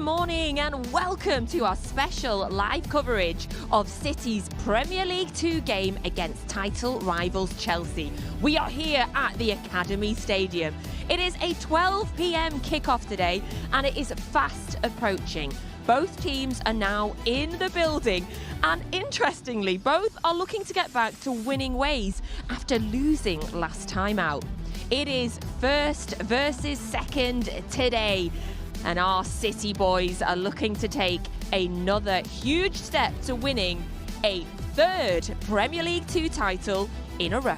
morning and welcome to our special live coverage of City's Premier League 2 game against title rivals Chelsea. We are here at the Academy Stadium. It is a 12 p.m. kickoff today and it is fast approaching. Both teams are now in the building and interestingly, both are looking to get back to winning ways after losing last time out. It is first versus second today. And our City boys are looking to take another huge step to winning a third Premier League 2 title in a row.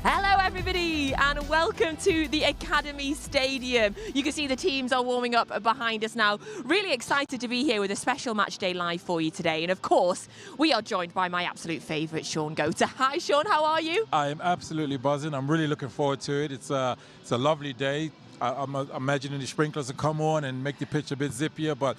Hello everybody and welcome to the Academy Stadium. You can see the teams are warming up behind us now. Really excited to be here with a special Matchday live for you today. And of course, we are joined by my absolute favourite, Shaun Goater. Hi Shaun, how are you? I am absolutely buzzing. I'm really looking forward to it. It's a lovely day. I'm imagining the sprinklers will come on and make the pitch a bit zippier, but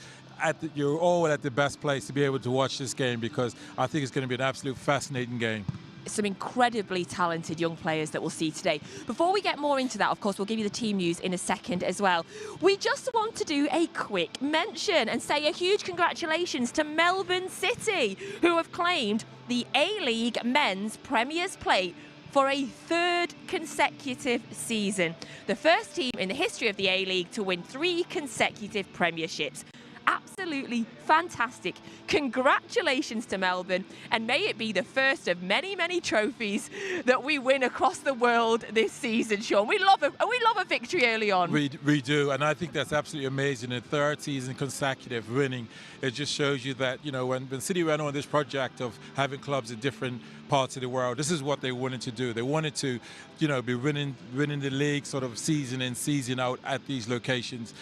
you're all at the best place to be able to watch this game because I think it's going to be an absolute fascinating game. Some incredibly talented young players that we'll see today. Before we get more into that, of course, we'll give you the team news in a second as well. We just want to do a quick mention and say a huge congratulations to Melbourne City, who have claimed the A-League Men's Premier's Plate for a third consecutive season. The first team in the history of the A-League to win 3 consecutive premierships. Absolutely fantastic. Congratulations to Melbourne, and may it be the first of many, many trophies that we win across the world this season, Shaun. We love a victory early on. We do, and I think that's absolutely amazing. A third season consecutive winning. It just shows you that, you know, when City went on this project of having clubs in different parts of the world, this is what they wanted to do. They wanted to, you know, be winning the league sort of season in, season out at these locations.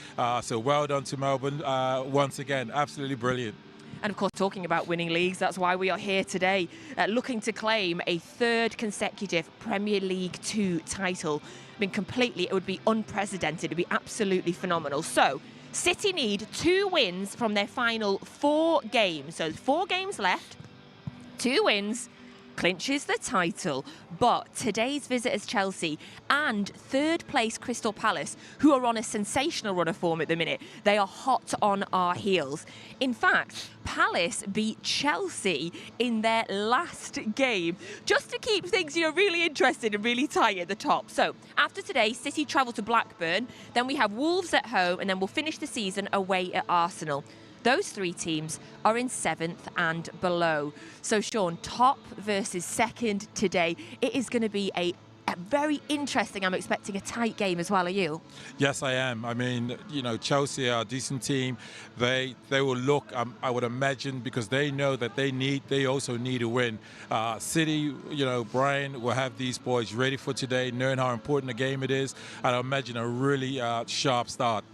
So well done to Melbourne once again. Absolutely brilliant. And of course, talking about winning leagues, that's why we are here today, looking to claim a third consecutive Premier League 2 title. I mean, completely, it would be unprecedented. It would be absolutely phenomenal. So, City need 2 wins from their final 4 games. So 4 games left, 2 wins, clinches the title. But today's visitors Chelsea and third place Crystal Palace, who are on a sensational run of form at the minute, they are hot on our heels. In fact, Palace beat Chelsea in their last game, just to keep things, you know, really interesting and really tight at the top. So after today, City travel to Blackburn, then we have Wolves at home, and then we'll finish the season away at Arsenal. Those 3 teams are in 7th and below. So, Shaun, top versus second today. It is going to be a very interesting, I'm expecting a tight game as well. Are you? Yes, I am. I mean, you know, Chelsea are a decent team. They will look, I would imagine, because they know that they also need a win. City, you know, Bruyne will have these boys ready for today, knowing how important the game it is. And I imagine a really sharp start.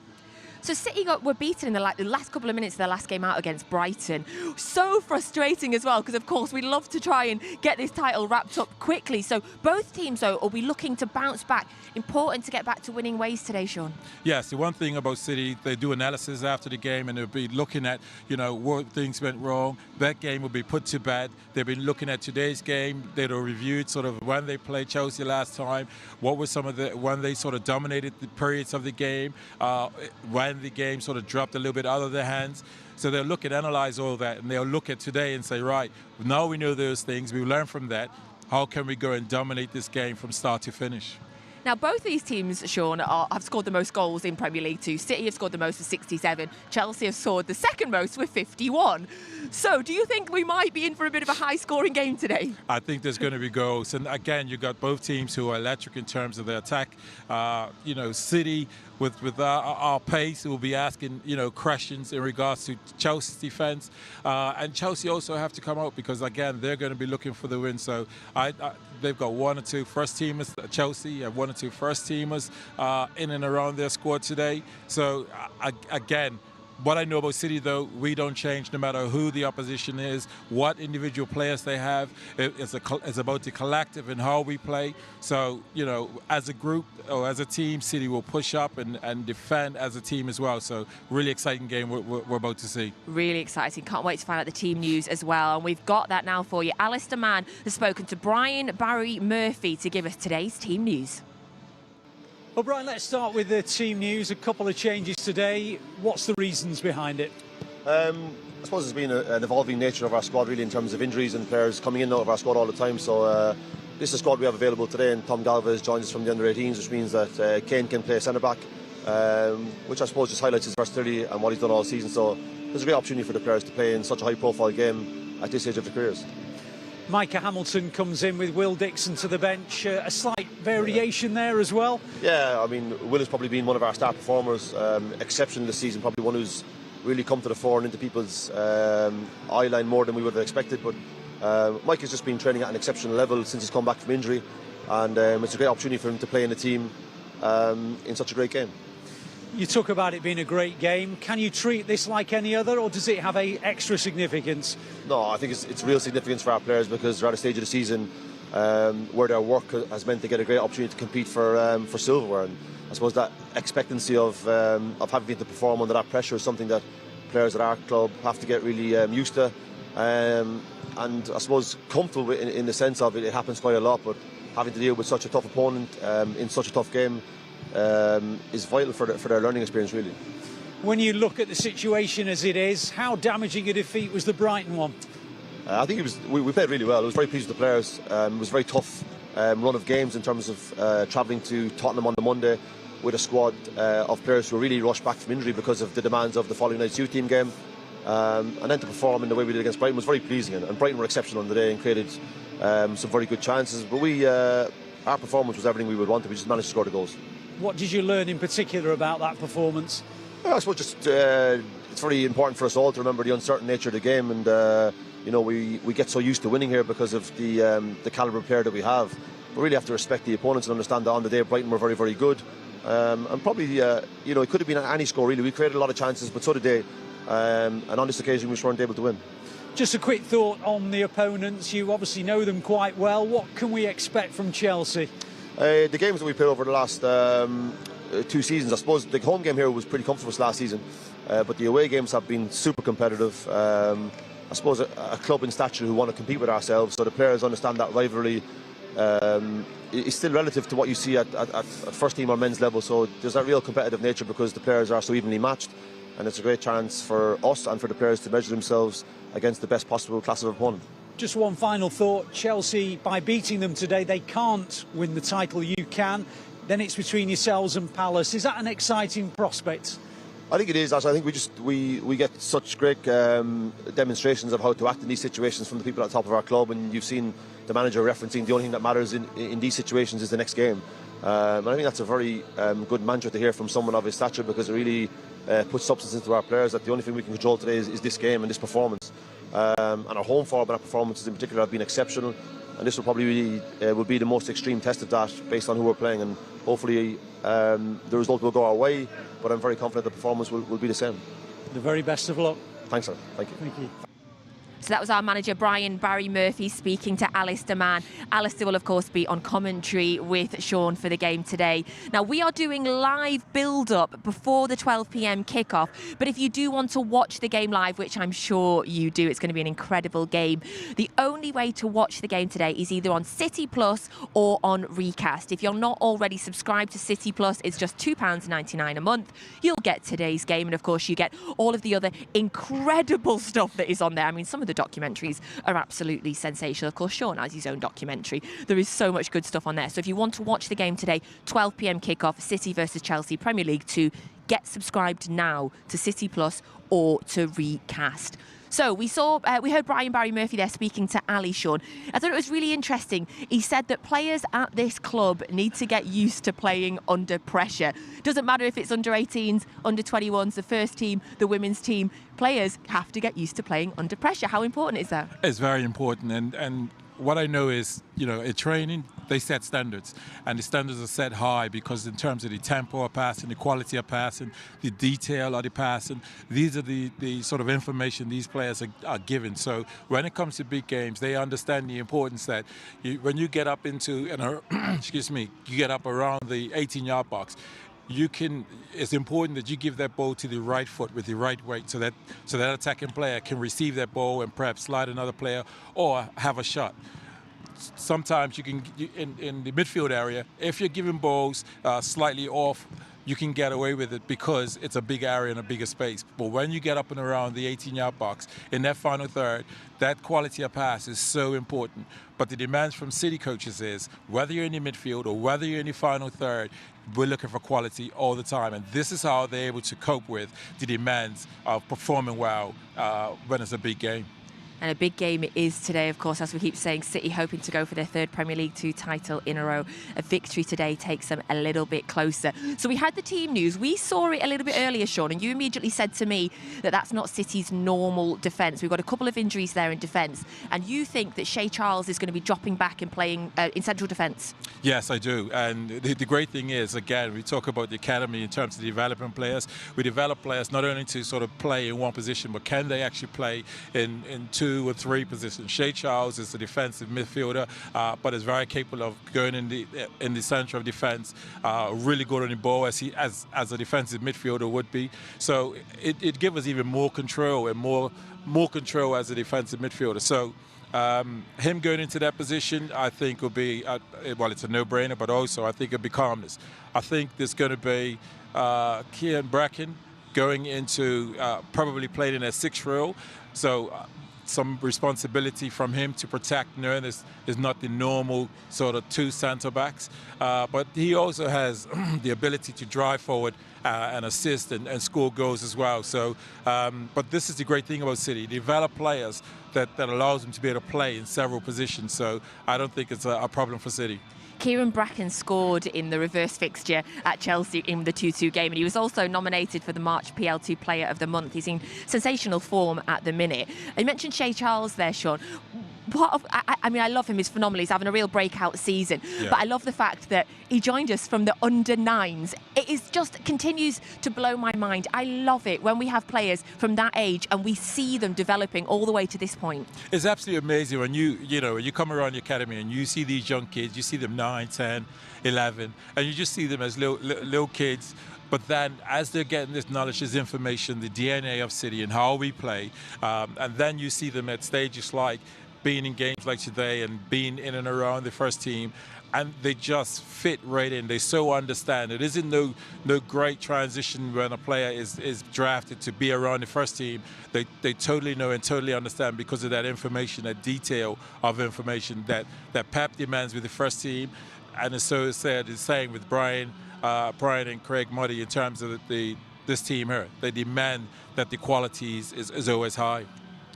So City were beaten in the last couple of minutes of their last game out against Brighton. So frustrating as well, because of course we love to try and get this title wrapped up quickly. So both teams, though, will be looking to bounce back. Important to get back to winning ways today, Shaun. Yes, the one thing about City, they do analysis after the game and they'll be looking at, you know, what things went wrong. That game will be put to bed. They've been looking at today's game. They'll review sort of when they played Chelsea last time, what were some of when they sort of dominated the periods of the game, when the game sort of dropped a little bit out of their hands. So they'll look at, analyze all that, and they'll look at today and say, right, now we know those things, we learn from that. How can we go and dominate this game from start to finish? Now, both these teams, Shaun, have scored the most goals in Premier League 2. City have scored the most with 67. Chelsea have scored the second most with 51. So, do you think we might be in for a bit of a high-scoring game today? I think there's going to be goals. And again, you've got both teams who are electric in terms of their attack. You know, City, with our pace, will be asking, you know, questions in regards to Chelsea's defence. And Chelsea also have to come out because, again, they're going to be looking for the win. So, they've got 1 or 2 first-teamers. Chelsea have 1 or 2 first-teamers in and around their squad today. So, again, what I know about City, though, we don't change no matter who the opposition is, what individual players they have. It's about the collective and how we play. So, you know, as a group or as a team, City will push up and defend as a team as well. So, really exciting game we're about to see. Really exciting. Can't wait to find out the team news as well. And we've got that now for you. Alistair Mann has spoken to Brian Barry Murphy to give us today's team news. Well, Brian, let's start with the team news. A couple of changes today. What's the reasons behind it? I suppose it's been an evolving nature of our squad, really, in terms of injuries and players coming in and out of our squad all the time. So this is the squad we have available today, and Tom Galvez joins us from the under-18s, which means that Kane can play centre-back, which I suppose just highlights his versatility and what he's done all season. So there's a great opportunity for the players to play in such a high-profile game at this stage of their careers. Micah Hamilton comes in with Will Dixon to the bench. A slight variation there as well. Yeah, I mean, Will has probably been one of our star performers, exceptional this season, probably one who's really come to the fore and into people's eye line more than we would have expected. But Mike has just been training at an exceptional level since he's come back from injury, and it's a great opportunity for him to play in the team in such a great game. You talk about it being a great game. Can you treat this like any other, or does it have a extra significance? No, I think it's real significance for our players, because they're at a stage of the season where their work has meant to get a great opportunity to compete for silverware. And I suppose that expectancy of having to perform under that pressure is something that players at our club have to get really used to. And I suppose comfortable in the sense of it happens quite a lot, but having to deal with such a tough opponent in such a tough game is vital for their learning experience, really. When you look at the situation as it is, how damaging a defeat was the Brighton one? I think we played really well. I was very pleased with the players. It was a very tough run of games in terms of travelling to Tottenham on the Monday with a squad of players who were really rushed back from injury because of the demands of the following night's youth team game. And then to perform in the way we did against Brighton was very pleasing. And Brighton were exceptional on the day and created some very good chances. But our performance was everything we would want. We just managed to score the goals. What did you learn in particular about that performance? I suppose just it's very important for us all to remember the uncertain nature of the game, and we get so used to winning here because of the calibre of player that we have. But really have to respect the opponents and understand that on the day Brighton were very, very good, and probably it could have been any score really. We created a lot of chances, but so did they, and on this occasion we just weren't able to win. Just a quick thought on the opponents. You obviously know them quite well. What can we expect from Chelsea? The games that we played over the last 2 seasons, I suppose the home game here was pretty comfortable last season, but the away games have been super competitive. I suppose a club in stature who want to compete with ourselves, so the players understand that rivalry is still relative to what you see at first team or men's level. So there's that real competitive nature because the players are so evenly matched, and it's a great chance for us and for the players to measure themselves against the best possible class of opponent. Just one final thought. Chelsea, by beating them today, they can't win the title. You can. Then it's between yourselves and Palace. Is that an exciting prospect? I think it is. I think we get such great demonstrations of how to act in these situations from the people at the top of our club, and you've seen the manager referencing the only thing that matters in these situations is the next game. And I think that's a very good mantra to hear from someone of his stature, because it really puts substance into our players that the only thing we can control today is this game and this performance. And our home form and our performances in particular have been exceptional, and this will probably be the most extreme test of that based on who we're playing, and hopefully the result will go our way, but I'm very confident the performance will be the same. The very best of luck. Thanks, sir. Thank you. Thank you. So that was our manager, Barry Murphy, speaking to Alistair Mann. Alistair will, of course, be on commentary with Shaun for the game today. Now, we are doing live build-up before the 12 p.m. kickoff, but if you do want to watch the game live, which I'm sure you do, it's going to be an incredible game. The only way to watch the game today is either on City Plus or on Recast. If you're not already subscribed to City Plus, it's just £2.99 a month. You'll get today's game, and of course, you get all of the other incredible stuff that is on there. I mean, some of the documentaries are absolutely sensational. Of course, Shaun has his own documentary. There is so much good stuff on there. So if you want to watch the game today, 12 p.m. kickoff, City versus Chelsea, Premier League 2, get subscribed now to City Plus or to Recast. So we heard Barry Murphy there speaking to Ali, Shaun. I thought it was really interesting. He said that players at this club need to get used to playing under pressure. Doesn't matter if it's under 18s, under 21s, the first team, the women's team. Players have to get used to playing under pressure. How important is that? It's very important, and what I know is, at training, they set standards, and the standards are set high because in terms of the tempo of passing, the quality of passing, the detail of the passing, these are the sort of information these players are given. So when it comes to big games, they understand the importance that when you get up into, you get up around the 18-yard box, it's important that you give that ball to the right foot with the right weight so that attacking player can receive that ball and perhaps slide another player or have a shot. sometimes you can, in the midfield area, if you're giving balls slightly off, you can get away with it because it's a big area and a bigger space. But when you get up and around the 18-yard box, in that final third, that quality of pass is so important. But the demands from City coaches is, whether you're in the midfield or whether you're in the final third, we're looking for quality all the time. And this is how they're able to cope with the demands of performing well when it's a big game. And a big game it is today, of course, as we keep saying, City hoping to go for their third Premier League 2 title in a row. A victory today takes them a little bit closer. So we had the team news. We saw it a little bit earlier, Shaun, and you immediately said to me that that's not City's normal defence. We've got a couple of injuries there in defence. And you think that Shay Charles is going to be dropping back and playing in central defence? Yes, I do. And the great thing is, again, we talk about the academy in terms of developing players. We develop players not only to sort of play in one position, but can they actually play in two or three positions. Shay Charles is a defensive midfielder, but is very capable of going in the centre of defence, really good on the ball as a defensive midfielder would be. So it gives us even more control and more control as a defensive midfielder. So him going into that position, I think, will be, well, it's a no-brainer, but also I think it'll be calmness. I think there's going to be Kieran Bracken going into probably playing in a 6th role. So some responsibility from him to protect Nern is not the normal sort of 2 centre-backs. But he also has the ability to drive forward and assist and score goals as well. So, but this is the great thing about City. Develop players that allows them to be able to play in several positions. So I don't think it's a problem for City. Kieran Bracken scored in the reverse fixture at Chelsea in the 2-2 game, and he was also nominated for the March PL2 Player of the Month. He's in sensational form at the minute. You mentioned Shay Charles there, Shaun. I mean, I love him. He's phenomenal. He's having a real breakout season. Yeah. But I love the fact that he joined us from the under-9s. It is just continues to blow my mind. I love it when we have players from that age and we see them developing all the way to this point. It's absolutely amazing when you come around the academy and you see these young kids. You see them 9, 10, 11, and you just see them as little kids. But then as they're getting this knowledge, this information, the DNA of City and how we play, and then you see them at stages like being in games like today and being in and around the first team, and they just fit right in. They so understand. It isn't no great transition when a player is drafted to be around the first team. They totally know and totally understand because of that information, that detail of information that Pep demands with the first team. And so said the same with Brian and Craig Muddy in terms of this team here. They demand that the quality is always high.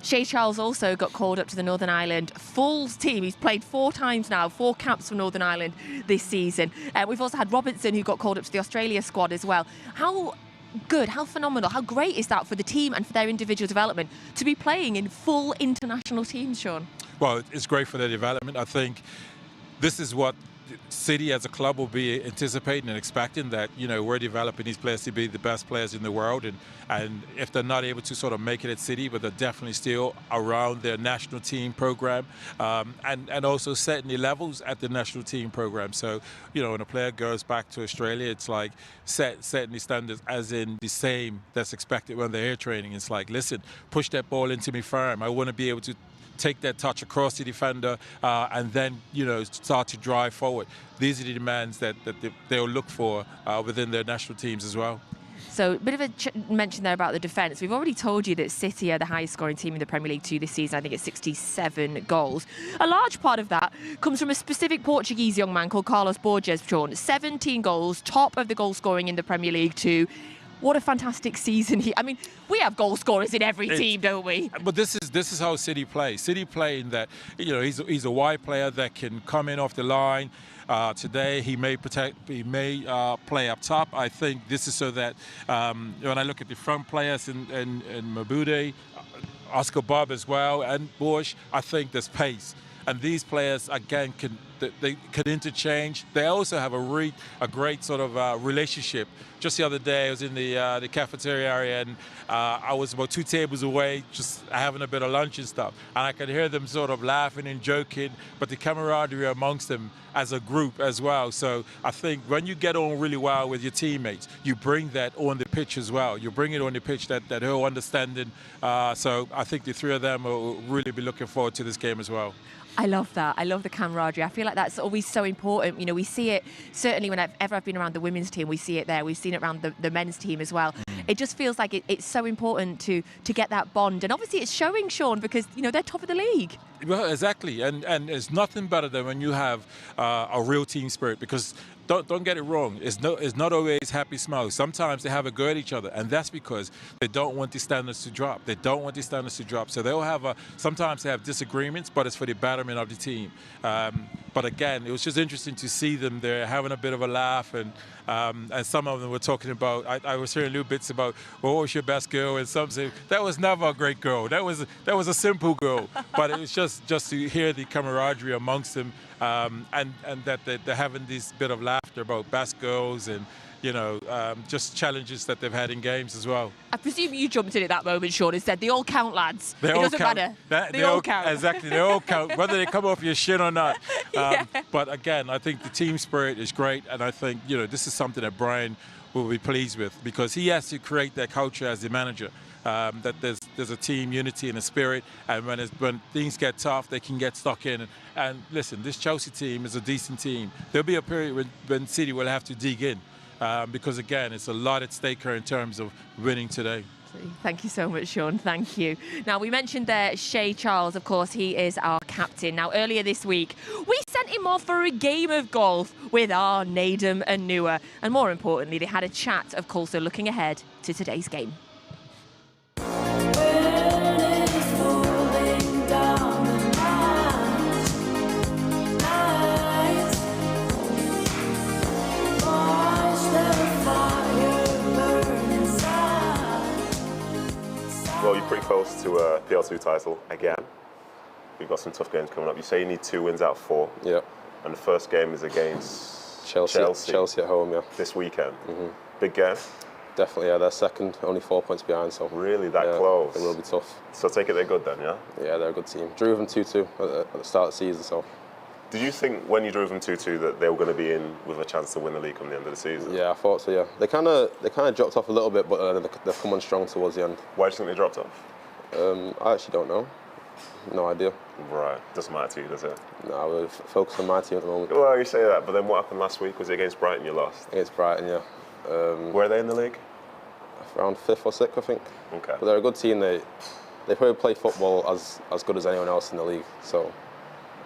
Shay Charles also got called up to the Northern Ireland full team. He's played 4 times now, 4 caps for Northern Ireland this season. We've also had Robertson, who got called up to the Australia squad as well. How good, how phenomenal, how great is that for the team and for their individual development to be playing in full international teams, Shaun? Well, it's great for their development. I think this is what City as a club will be anticipating and expecting, that we're developing these players to be the best players in the world, and if they're not able to sort of make it at City, but they're definitely still around their national team program, and also setting the levels at the national team program. So when a player goes back to Australia, it's like setting the standards as in the same that's expected when they're here training. It's like, listen, push that ball into me firm. I want to be able to take that touch across the defender and then start to drive forward. These are the demands that they'll look for within their national teams as well. So a bit of a mention there about the defence. We've already told you that City are the highest scoring team in the Premier League 2 this season. I think it's 67 goals. A large part of that comes from a specific Portuguese young man called Carlos Borges, Shaun. 17 goals, top of the goal scoring in the Premier League 2. What a fantastic season. I mean, we have goal scorers in every team, don't we? But this is how City plays. City playing that, he's a wide player that can come in off the line. Today he may play up top. I think this is so that when I look at the front players in Mabude, Oscar Bob as well, and Bush, I think there's pace. And these players, again, can they could interchange. They also have a great sort of relationship. Just the other day, I was in the cafeteria area, and I was about 2 tables away, just having a bit of lunch and stuff. And I could hear them sort of laughing and joking, but the camaraderie amongst them as a group as well. So I think when you get on really well with your teammates, you bring that on the pitch as well. You bring it on the pitch, that whole understanding. So I think the 3 of them will really be looking forward to this game as well. I love that. I love the camaraderie. I feel like that's always so important. You know, we see it certainly whenever I've been around the women's team, we see it there. We've seen it around the men's team as well. It just feels like it's so important to get that bond. And obviously it's showing, Shaun, because, you know, they're top of the league. Well, exactly. And it's nothing better than when you have a real team spirit, because don't get it wrong. It's not always happy smiles. Sometimes they have a go at each other, and that's because they don't want the standards to drop. They don't want the standards to drop. So they'll have sometimes they have disagreements, but it's for the betterment of the team. But again, it was just interesting to see them there having a bit of a laugh, and some of them were talking about. I was hearing little bits about, well, what was your best girl, and some say that was never a great girl. That was a simple girl. But it was just to hear the camaraderie amongst them. And that they're having this bit of laughter about best girls and, you know, just challenges that they've had in games as well. I presume you jumped in at that moment, Shaun, and said, they all count, lads. It doesn't matter. They all count. Exactly, they all count, whether they come off your shin or not. Yeah. But again, I think the team spirit is great, and I think, you know, this is something that Bruyne will be pleased with, because he has to create that culture as the manager. That there's a team unity and a spirit, and when things get tough, they can get stuck in. And listen, this Chelsea team is a decent team. There'll be a period when City will have to dig in, because again, it's a lot at stake here in terms of winning today. Thank you so much, Shaun. Thank you. Now, we mentioned there Shay Charles, of course, he is our captain. Now, earlier this week, we sent him off for a game of golf with our Nedum and Nua. And more importantly, they had a chat, of course, so looking ahead to today's game. Well, you're pretty close to a PL2 title again. We've got some tough games coming up. You say you need 2 wins out of 4. Yeah. And the first game is against Chelsea at home, yeah. This weekend. Big game. Definitely, yeah. They're second, only 4 points behind, so really that close. It will be tough. So take it they're good then, yeah? Yeah, they're a good team. Drew them 2-2 at the start of the season, so. Did you think when you drew them 2-2 that they were going to be in with a chance to win the league come the end of the season? Yeah, I thought so. Yeah, they kind of dropped off a little bit, but they've come on strong towards the end. Why do you think they dropped off? I actually don't know. No idea. Right, doesn't matter to you, does it? No, I would focus on my team at the moment. Well, you say that, but then what happened last week? Was it against Brighton you lost? Against Brighton, yeah. Where are they in the league? Around 5th or 6th, I think. Okay. But they're a good team. They probably play football as good as anyone else in the league. So,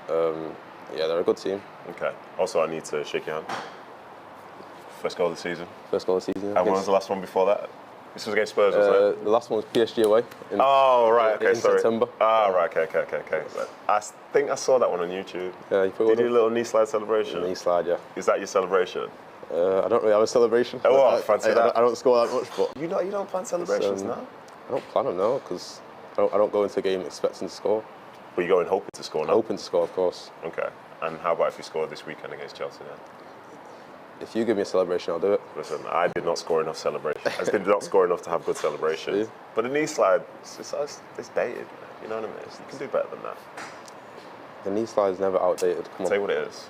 yeah, they're a good team. Okay. Also, I need to shake your hand. First goal of the season. First goal of the season. And when was the last one before that? This was against Spurs, wasn't it? The last one was PSG away. Okay, in sorry. September. Right, okay. I think I saw that one on YouTube. Yeah, you Did you do a little knee slide celebration? Knee slide, yeah. Is that your celebration? I don't really have a celebration. Oh, I fancy that. I don't score that much, but You don't plan celebrations now? I don't plan them now because I don't go into a game expecting to score. But you go in hoping to score now? Hoping to score, of course. Okay. And how about if you score this weekend against Chelsea then? If you give me a celebration, I'll do it. Listen, I did not score enough celebration. I did not score enough to have good celebrations. But the knee slide, it's dated. You know what I mean? You can do better than that. The knee slide is never outdated. Come on. Tell you what it is.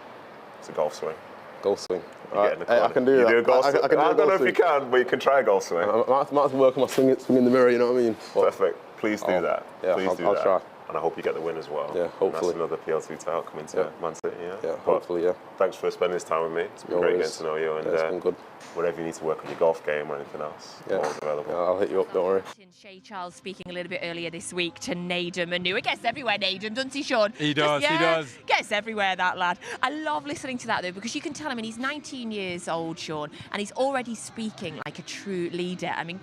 It's a golf swing. Golf swing. I can do that. You do a golf swing? I don't know if you can, but you can try a golf swing. I might have to work on my swing in the mirror, you know what I mean? Perfect. Please do that. Yeah, Please do I'll that. try. And I hope you get the win as well. Yeah, hopefully. And that's another PL2 title coming to Man City, yeah? Yeah, hopefully, yeah. Thanks for spending this time with me. It's been great getting to know you. And it's been good. Whatever you need to work on your golf game or anything else, I'm always available. Yeah, I'll hit you up, don't worry. Shay Charles speaking a little bit earlier this week to Nedum and Nua. Gets everywhere, Nedum, doesn't he, Shaun? He does, he does. Gets everywhere, that lad. I love listening to that, though, because you can tell him, and he's 19 years old, Shaun, and he's already speaking like a true leader. I mean,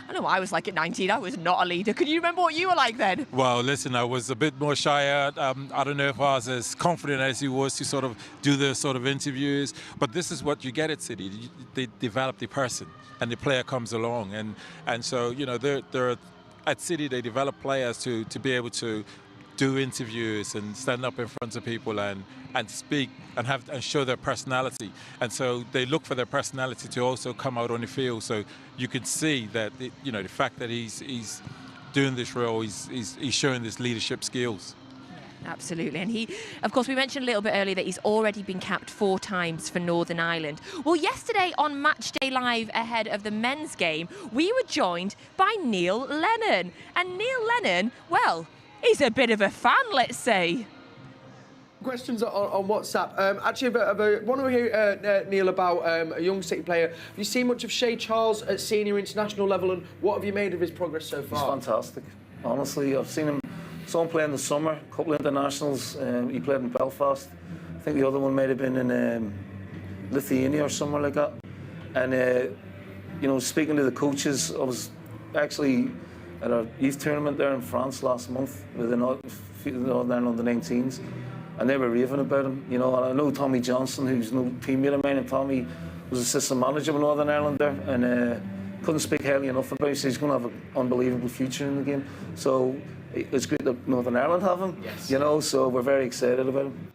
I know what I was like at 19. I was not a leader. Can you remember what you were like then? Well, listen, I was a bit more shy. I don't know if I was as confident as he was to sort of do the sort of interviews, but this is what you get at City. They develop the person, and the player comes along, and so, you know, they're at City, they develop players to be able to do interviews and stand up in front of people and speak and show their personality. And so they look for their personality to also come out on the field. So you can see that the fact that he's doing this role, he's showing this leadership skills. Absolutely. And he, of course, we mentioned a little bit earlier that he's already been capped 4 times for Northern Ireland. Well, yesterday on Matchday Live ahead of the men's game, we were joined by Neil Lennon. And Neil Lennon, well, he's a bit of a fan, let's say. Questions on WhatsApp. Actually, I want to hear, Neil, about a young City player. Have you seen much of Shay Charles at senior international level, and what have you made of his progress so far? He's fantastic. Honestly, I've seen him. Saw him play in the summer, a couple of internationals. He played in Belfast. I think the other one might have been in Lithuania or somewhere like that. And speaking to the coaches, I was actually at a youth tournament there in France last month with the Northern Ireland under-19s, and they were raving about him. And I know Tommy Johnson, who's no teammate of mine, and Tommy was assistant manager with Northern Ireland there, and couldn't speak highly enough about him. So he's going to have an unbelievable future in the game. So it's great that Northern Ireland have him, yes. So we're very excited about him.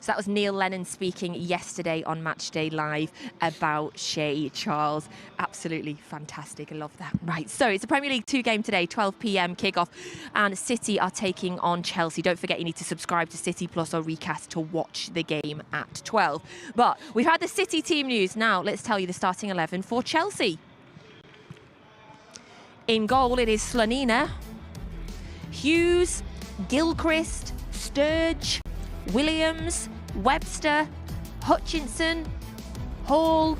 So that was Neil Lennon speaking yesterday on Matchday Live about Shay Charles. Absolutely fantastic. I love that. Right, so it's a Premier League 2 game today, 12 p.m. kickoff, and City are taking on Chelsea. Don't forget you need to subscribe to City Plus or Recast to watch the game at 12. But we've had the City team news. Now let's tell you the starting 11 for Chelsea. In goal it is Slonina, Hughes, Gilchrist, Sturge, Williams, Webster, Hutchinson, Hall,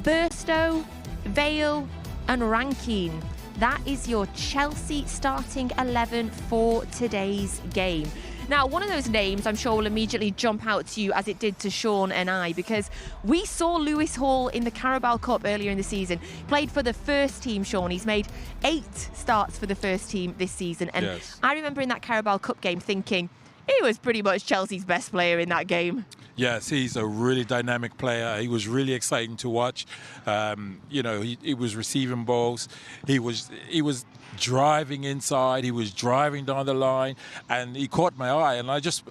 Burstow, Vale and Rankin. That is your Chelsea starting 11 for today's game. Now, one of those names I'm sure will immediately jump out to you, as it did to Shaun and I, because we saw Lewis Hall in the Carabao Cup earlier in the season. Played for the first team, Shaun. He's made 8 starts for the first team this season. And yes, I remember in that Carabao Cup game thinking, he was pretty much Chelsea's best player in that game. Yes, he's a really dynamic player. He was really exciting to watch. He was receiving balls. He was driving inside. He was driving down the line, and he caught my eye. And I just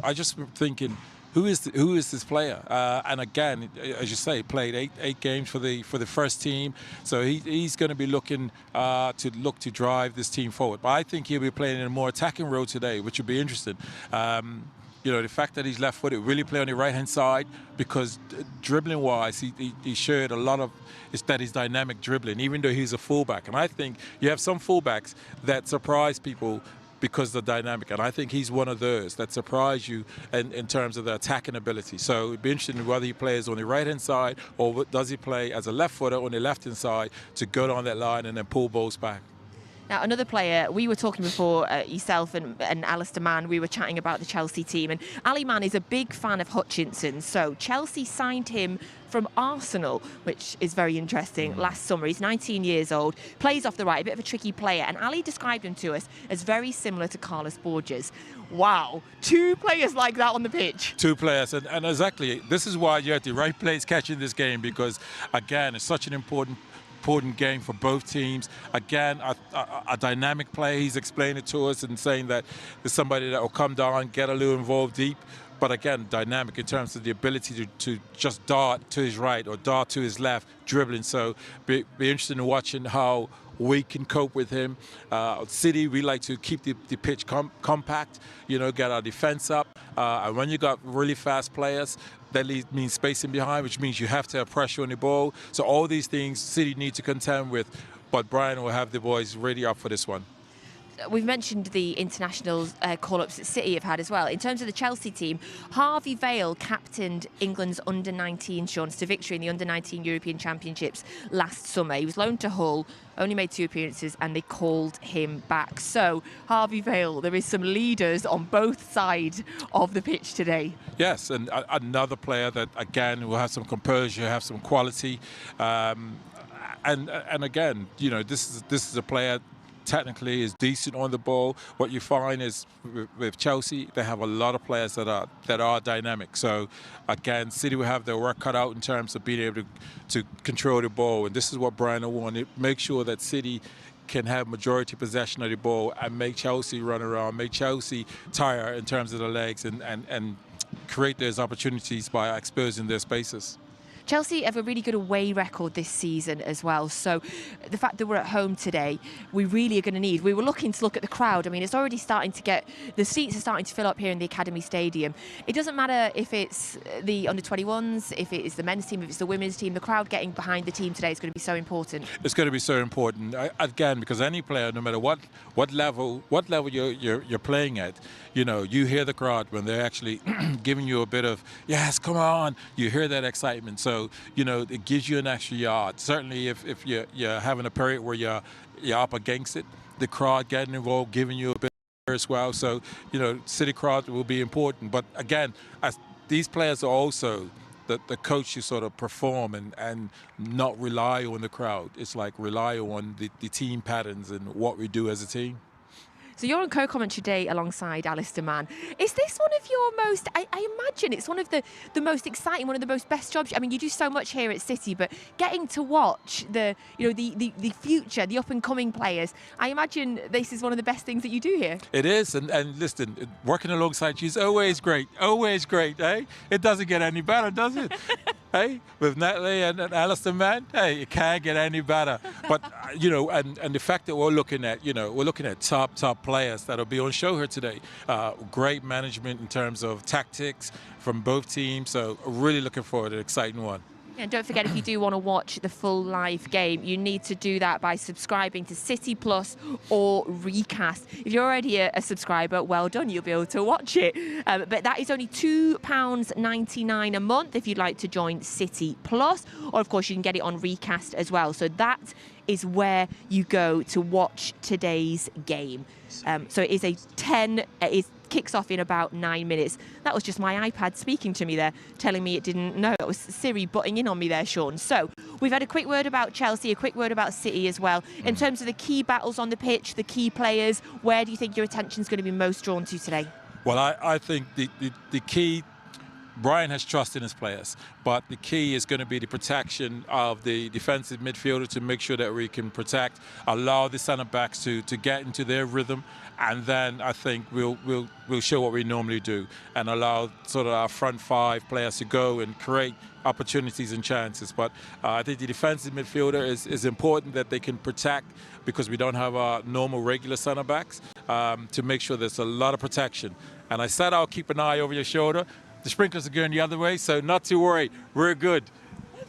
thinking, who is this player? And again, as you say, played eight games for the first team. So he's going to be looking to drive this team forward. But I think he'll be playing in a more attacking role today, which would be interesting. The fact that he's left-footed, really play on the right-hand side, because dribbling-wise, he showed a lot of his dynamic dribbling, even though he's a fullback. And I think you have some fullbacks that surprise people because they're dynamic, and I think he's one of those that surprise you in terms of the attacking ability. So it'd be interesting whether he plays on the right-hand side or does he play as a left-footer on the left-hand side to go down that line and then pull balls back. Now, another player, we were talking before, yourself and Alistair Mann, we were chatting about the Chelsea team, and Ali Mann is a big fan of Hutchinson, so Chelsea signed him from Arsenal, which is very interesting, last summer. He's 19 years old, plays off the right, a bit of a tricky player, and Ali described him to us as very similar to Carlos Borges. Wow, 2 players like that on the pitch. 2 players, and exactly, this is why you're at the right place catching this game, because, again, it's such an important game for both teams. Again, a dynamic play. He's explained it to us and saying that there's somebody that will come down, get a little involved deep, but again, dynamic in terms of the ability to just dart to his right or dart to his left, dribbling. So be interested in watching how we can cope with him. City, we like to keep the pitch compact, get our defense up. And when you got really fast players, that means spacing behind, which means you have to have pressure on the ball. So all these things City need to contend with, but Bruyne will have the boys ready up for this one. We've mentioned the international call-ups that City have had as well. In terms of the Chelsea team, Harvey Vale captained England's under-19 Shaun to victory in the under-19 European Championships last summer. He was loaned to Hull, only made 2 appearances, and they called him back. So, Harvey Vale, there is some leaders on both sides of the pitch today. Yes, and another player that, again, will have some composure, have some quality. And again, this is a player technically is decent on the ball. What you find is with Chelsea, they have a lot of players that are dynamic. So again, City will have their work cut out in terms of being able to control the ball, and this is what Bruyne wanted. Make sure that City can have majority possession of the ball and make Chelsea run around, make Chelsea tire in terms of the legs, and create those opportunities by exposing their spaces. Chelsea have a really good away record this season as well. So the fact that we're at home today, we really are going to need. We were looking to look at the crowd. I mean, it's already starting to get, the seats are starting to fill up here in the Academy Stadium. It doesn't matter if it's the under-21s, if it is the men's team, if it's the women's team. The crowd getting behind the team today is going to be so important. It's going to be so important again, because any player, no matter what level you're playing at, you know, you hear the crowd when they're actually giving you a bit of yes, come on. You hear that excitement. So, you know, it gives you an extra yard. Certainly if you're having a period where you're up against it, the crowd getting involved, giving you a bit as well. So, you know, City crowd will be important. But again, as these players are also the coach to sort of perform and not rely on the crowd. It's like rely on the team patterns and what we do as a team. So you're on co-commentary today alongside Alistair Mann. Is this one of your most, I imagine it's one of the most exciting, one of the most best jobs. I mean, you do so much here at City, but getting to watch the future, the up and coming players, I imagine this is one of the best things that you do here. It is, and listen, working alongside you is always great, eh? It doesn't get any better, does it? Hey, with Natalie and Alistair Mann, hey, it can't get any better. But you know, and the fact that we're looking at top players that'll be on show here today. Great management in terms of tactics from both teams. So really looking forward to an exciting one. And don't forget, if you do want to watch the full live game, you need to do that by subscribing to City Plus or Recast. If you're already a subscriber, well done, you'll be able to watch it. But that is only £2.99 a month if you'd like to join City Plus. Or, of course, you can get it on Recast as well. So that is where you go to watch today's game. So it is it kicks off in about 9 minutes. That was just my iPad speaking to me there, telling me it didn't know. It was Siri butting in on me there, Shaun. So we've had a quick word about Chelsea, a quick word about City as well. In terms of the key battles on the pitch, the key players, where do you think your attention is going to be most drawn to today? Well, I think the key, Brian has trust in his players, but the key is going to be the protection of the defensive midfielder to make sure that we can protect, allow the centre-backs to get into their rhythm, and then I think we'll show what we normally do and allow sort of our front five players to go and create opportunities and chances. But I think the defensive midfielder is important that they can protect, because we don't have our normal regular centre-backs, to make sure there's a lot of protection. And I said I'll keep an eye over your shoulder. The sprinklers are going the other way, so not to worry. We're good.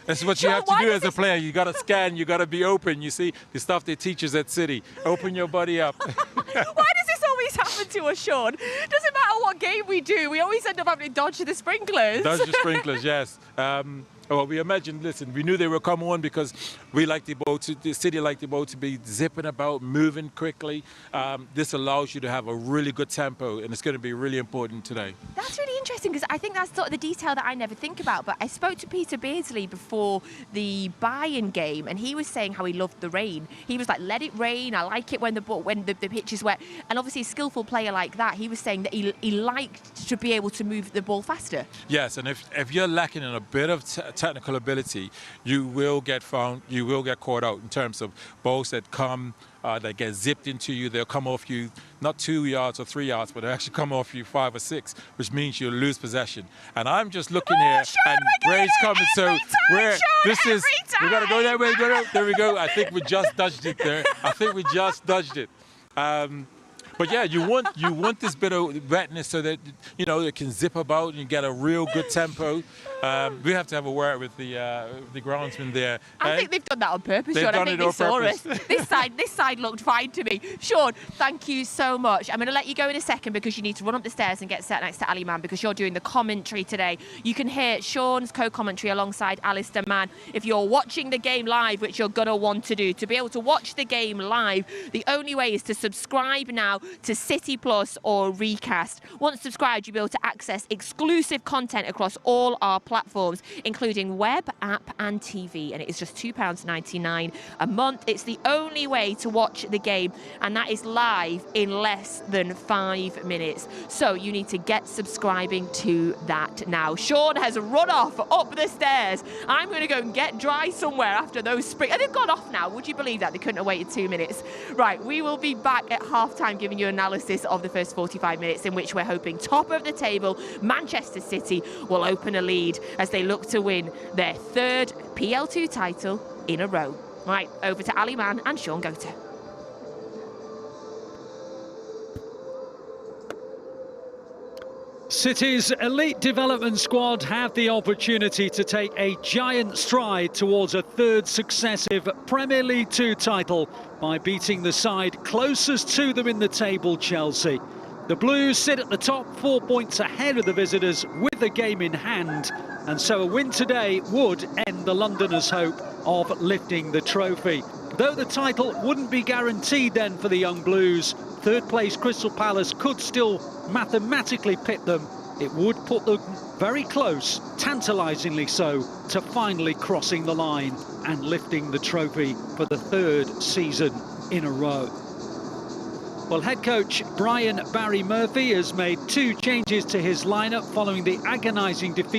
That's what you have to do as a player. You got to scan. You got to be open. You see the stuff they teach us at City. Open your body up. Why does this always happen to us, Shaun? Doesn't matter what game we do, we always end up having to dodge the sprinklers. Dodge the sprinklers, yes. Well, we imagined, listen, we knew they would come on because we like the City like the ball to be zipping about, moving quickly. This allows you to have a really good tempo, and it's going to be really important today. That's really interesting, because I think that's sort of the detail that I never think about. But I spoke to Peter Beardsley before the Bayern game, and he was saying how he loved the rain. He was like, let it rain. I like it when the pitch is wet. And obviously a skillful player like that, he was saying that he liked to be able to move the ball faster. Yes, and if you're lacking in a bit of technical ability, you will get caught out in terms of balls that come, that get zipped into you. They'll come off you not 2 yards or 3 yards, but they actually come off you 5 or 6, which means you'll lose possession. And I'm just looking here, Shaun, and Gray's coming, so we got to go that way. There we go. I think we just dodged it there. But yeah, you want this bit of wetness so that, you know, it can zip about and you get a real good tempo. We have to have a word with the groundsman there. I think they've done that on purpose, They've Shaun. done I think it they on saw us. purpose. This side looked fine to me. Shaun, thank you so much. I'm going to let you go in a second because you need to run up the stairs and get set next to Ali Mann, because you're doing the commentary today. You can hear Shaun's co-commentary alongside Alistair Mann. If you're watching the game live, which you're going to want to do, to be able to watch the game live, the only way is to subscribe now to City Plus or Recast. Once subscribed, you'll be able to access exclusive content across all our platforms, including web, app and TV. And it is just £2.99 a month. It's the only way to watch the game, and that is live in less than 5 minutes. So you need to get subscribing to that now. Shaun has run off up the stairs. I'm going to go and get dry somewhere after those springs. And they've gone off now. Would you believe that? They couldn't have waited 2 minutes. Right, we will be back at half-time giving you analysis of the first 45 minutes, in which we're hoping top of the table Manchester City will open a lead as they look to win their third PL2 title in a row. Right, over to Ali Mann and Shaun Goater. City's elite development squad have the opportunity to take a giant stride towards a third successive Premier League 2 title by beating the side closest to them in the table, Chelsea. The Blues sit at the top, 4 points ahead of the visitors with the game in hand, and so a win today would end the Londoners' hope of lifting the trophy. Though the title wouldn't be guaranteed then for the young Blues, third place Crystal Palace could still mathematically pit them. It would put them very close, tantalisingly so, to finally crossing the line and lifting the trophy for the third season in a row. Well, head coach Brian Barry Murphy has made 2 changes to his lineup following the agonising defeat